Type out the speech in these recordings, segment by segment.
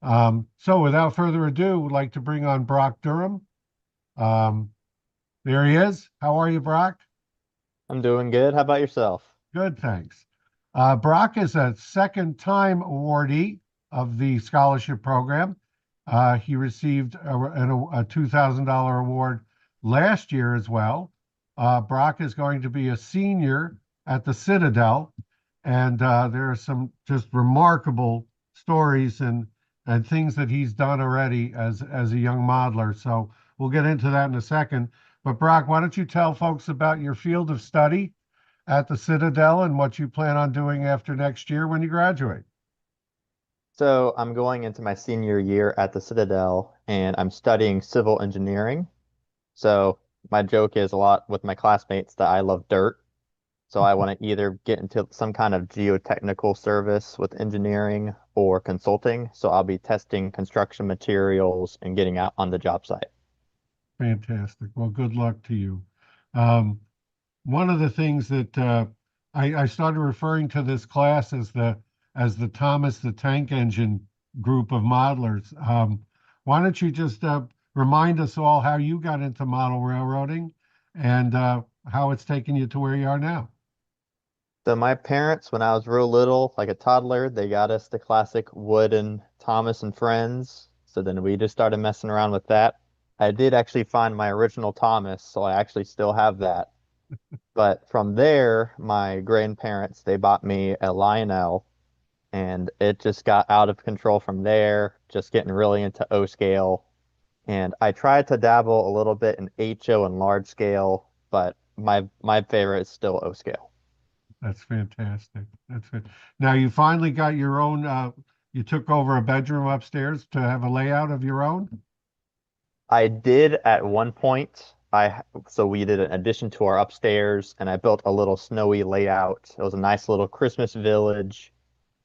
So without further ado, we'd like to bring on Brock Durham. Um, there he is. How are you, Brock? I'm doing good. How about yourself? Good, thanks. Brock is a second-time awardee of the scholarship program. He received a $2,000 award last year as well. Brock is going to be a senior at the Citadel, and there are some just remarkable stories and things that he's done already as a young modeler. So we'll get into that in a second. But Brock, why don't you tell folks about your field of study at the Citadel and what you plan on doing after next year when you graduate? So, I'm going into my senior year at the Citadel and I'm studying civil engineering. So, my joke is a lot with my classmates that I love dirt. So, I want to either get into some kind of geotechnical service with engineering or consulting. So, I'll be testing construction materials and getting out on the job site. Fantastic. Well, good luck to you. Um, One of the things that I started referring to this class as the Thomas the Tank Engine group of modelers. Why don't you just remind us all how you got into model railroading and how it's taken you to where you are now? So, my parents, when I was real little, like a toddler, they got us the classic wooden Thomas and Friends. So then we just started messing around with that. I did actually find my original Thomas, so I actually still have that. But from there, my grandparents, they bought me a Lionel, and it just got out of control from there, just getting really into O scale. And I tried to dabble a little bit in HO and large scale, but my favorite is still O scale. That's fantastic. That's it. Now you finally got your own. You took over a bedroom upstairs to have a layout of your own. I did at one point. So we did an addition to our upstairs, and I built a little snowy layout. It was a nice little Christmas village,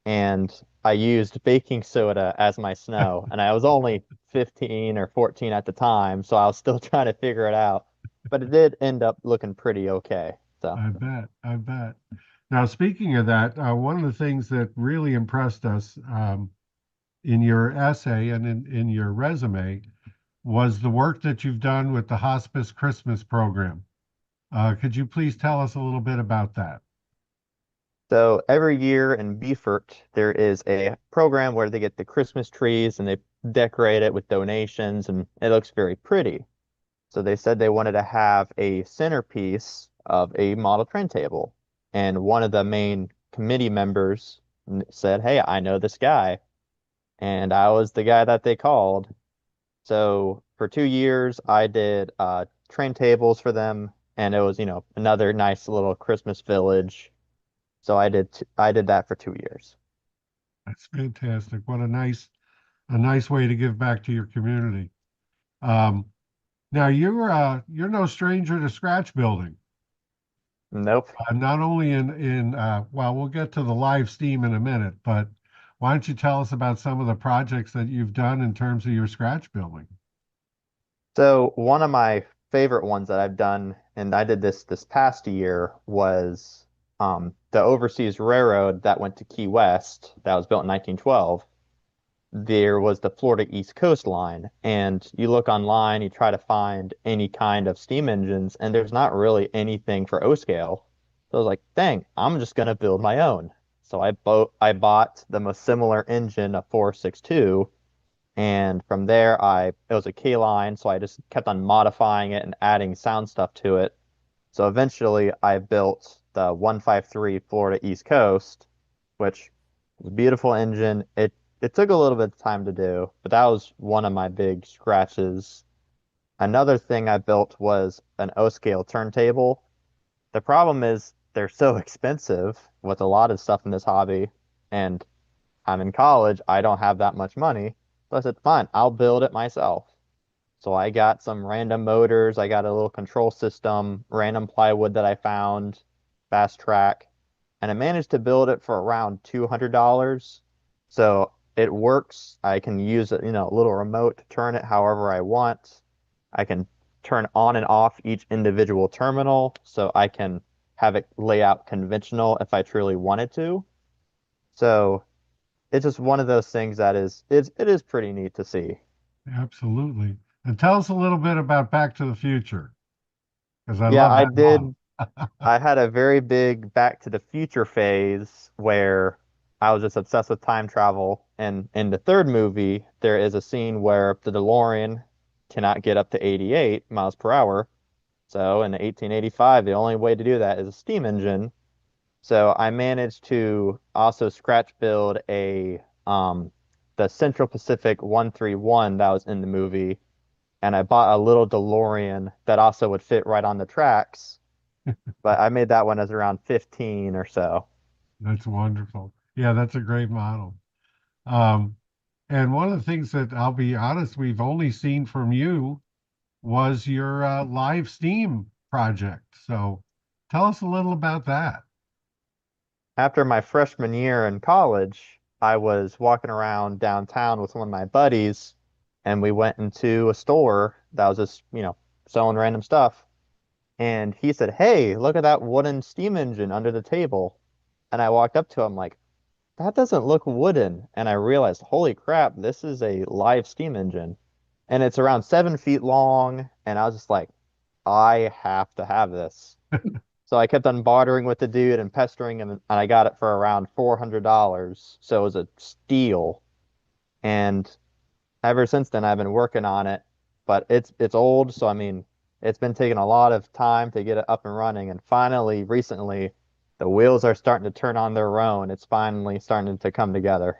and I used baking soda as my snow. And I was only 15 or 14 at the time, so I was still trying to figure it out. But it did end up looking pretty okay. So. I bet. I bet. Now, speaking of that, one of the things that really impressed us in your essay and in your resume was the work that you've done with the Hospice Christmas program. Could you please tell us a little bit about that? So every year in Beaufort, there is a program where they get the Christmas trees and they decorate it with donations, and it looks very pretty. So they said they wanted to have a centerpiece of a model train table. And one of the main committee members said, "Hey, I know this guy." And I was the guy that they called. So for 2 years, I did train tables for them, and it was, another nice little Christmas village. So I did that for 2 years. That's fantastic. What a nice way to give back to your community. Um, Now you're no stranger to scratch building. Nope. Not only in well, we'll get to the live steam in a minute, but why don't you tell us about some of the projects that you've done in terms of your scratch building? So one of my favorite ones that I've done, and I did this past year, was the overseas railroad that went to Key West that was built in 1912. There was the Florida East Coast line, and you look online, you try to find any kind of steam engines, and there's not really anything for O scale. So I was like, dang, I'm just gonna build my own. So I bought the most similar engine, a 462, and from there it was a K line, so I just kept on modifying it and adding sound stuff to it. So eventually I built the 153 Florida East Coast, which was a beautiful engine. It took a little bit of time to do, but that was one of my big scratches. Another thing I built was an O scale turntable. The problem is they're so expensive with a lot of stuff in this hobby, and I'm in college, I don't have that much money. So I said, fine, I'll build it myself. So I got some random motors, I got a little control system, random plywood that I found, fast track, and I managed to build it for around $200. So it works. I can use a little remote to turn it however I want. I can turn on and off each individual terminal, so I can have it lay out conventional if I truly wanted to. So it's just one of those things that it is pretty neat to see. Absolutely. And tell us a little bit about Back to the Future, because I Yeah, love I that model. did. I had a very big Back to the Future phase where I was just obsessed with time travel. And in the third movie, there is a scene where the DeLorean cannot get up to 88 miles per hour. So in 1885, the only way to do that is a steam engine. So I managed to also scratch build a the Central Pacific 131 that was in the movie, and I bought a little DeLorean that also would fit right on the tracks. But I made that one as around 15 or so. That's wonderful. Yeah, that's a great model. Um, and one of the things that I'll be honest, we've only seen from you was your live Steam project. So tell us a little about that. After my freshman year in college, I was walking around downtown with one of my buddies, and we went into a store that was just, selling random stuff. And he said, "Hey, look at that wooden steam engine under the table." And I walked up to him like, "That doesn't look wooden." And I realized, holy crap, this is a live steam engine. And it's around 7 feet long. And I was just like, I have to have this. So I kept on bartering with the dude and pestering him, and I got it for around $400. So it was a steal. And ever since then, I've been working on it, but it's old. So I mean, it's been taking a lot of time to get it up and running. And finally, recently, the wheels are starting to turn on their own. It's finally starting to come together.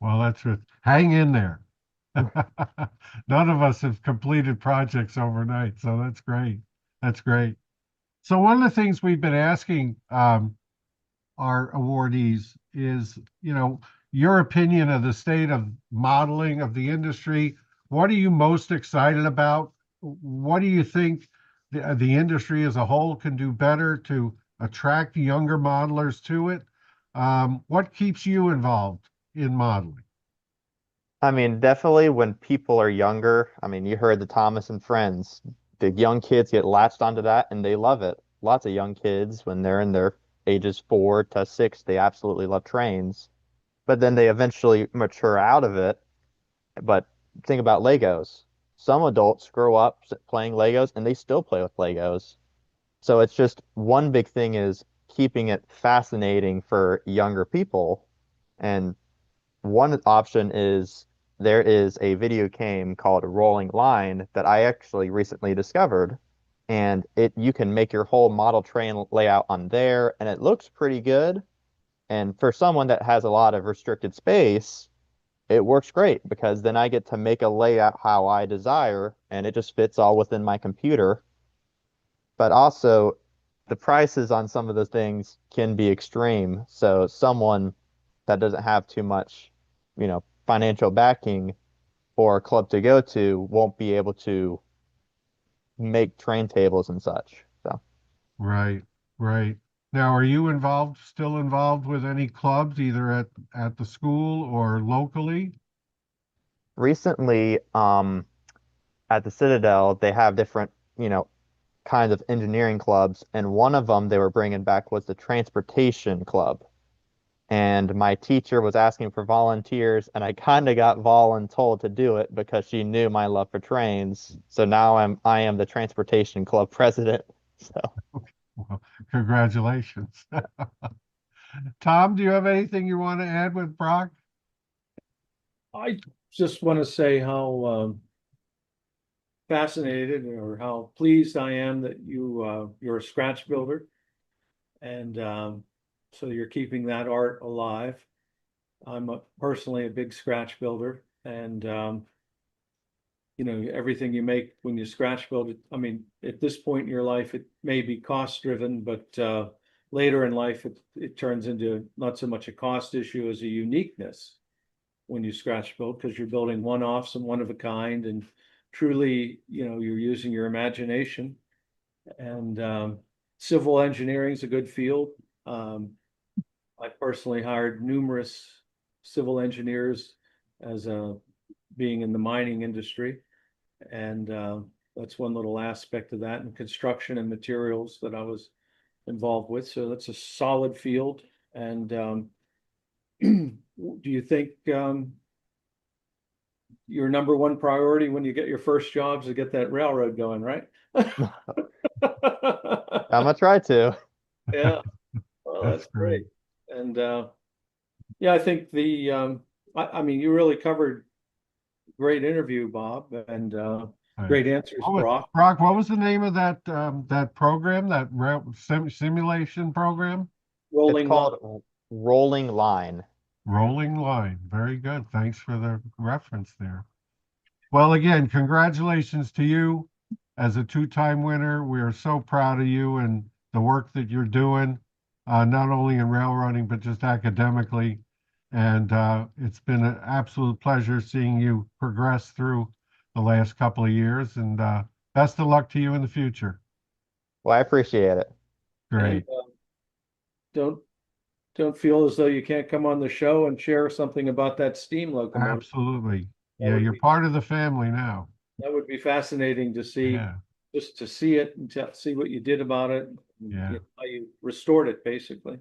Well, that's it. Hang in there. None of us have completed projects overnight, so that's great. That's great. So one of the things we've been asking our awardees is, your opinion of the state of modeling of the industry. What are you most excited about? What do you think the industry as a whole can do better to attract younger modelers to it? What keeps you involved in modeling? I mean, definitely when people are younger, I mean, you heard the Thomas and Friends. The young kids get latched onto that and they love it. Lots of young kids, when they're in their ages 4 to 6, they absolutely love trains. But then they eventually mature out of it. But think about Legos. Some adults grow up playing Legos and they still play with Legos. So it's just one big thing is keeping it fascinating for younger people. And one option is there is a video game called Rolling Line that I actually recently discovered. And it you can make your whole model train layout on there, and it looks pretty good. And for someone that has a lot of restricted space, it works great because then I get to make a layout how I desire, and it just fits all within my computer. But also, the prices on some of the things can be extreme. So someone that doesn't have too much, financial backing or a club to go to won't be able to make train tables and such. So Right, right. Now, are you still involved with any clubs, either at the school or locally? recently, at the Citadel, they have different, kinds of engineering clubs, and one of them they were bringing back was the transportation club. And my teacher was asking for volunteers, and I kind of got voluntold to do it because she knew my love for trains. So now I am the transportation club president. So Well, congratulations. Tom, do you have anything you want to add with Brock? I just want to say how fascinated or how pleased I am that you're a scratch builder, and so you're keeping that art alive. Personally a big scratch builder, and everything you make when you scratch build it. I mean, at this point in your life, it may be cost driven, but later in life, it turns into not so much a cost issue as a uniqueness when you scratch build, because you're building one-offs and one of a kind, and truly, you're using your imagination. And civil engineering is a good field. I personally hired numerous civil engineers as being in the mining industry, and that's one little aspect of that, and construction and materials that I was involved with. So that's a solid field, and do you think your number one priority when you get your first job is to get that railroad going, right? I'm gonna try to. Yeah, well, that's great. And yeah, I think I mean, you really covered great interview, Bob, and Right. great answers, Brock. Brock, what was the name of that program, that simulation program? It's Rolling line. called Rolling Line. Rolling Line. Very good. Thanks for the reference there. Well, again, congratulations to you as a two-time winner. We are so proud of you and the work that you're doing, not only in railroading, but just academically. And it's been an absolute pleasure seeing you progress through the last couple of years. And best of luck to you in the future. Well, I appreciate it. Great. And don't feel as though you can't come on the show and share something about that steam locomotive. Absolutely. That Yeah, would you're be- part of the family now. That would be fascinating to see, Yeah. just to see it and to see what you did about it, and, Yeah. you know, how you restored it, basically.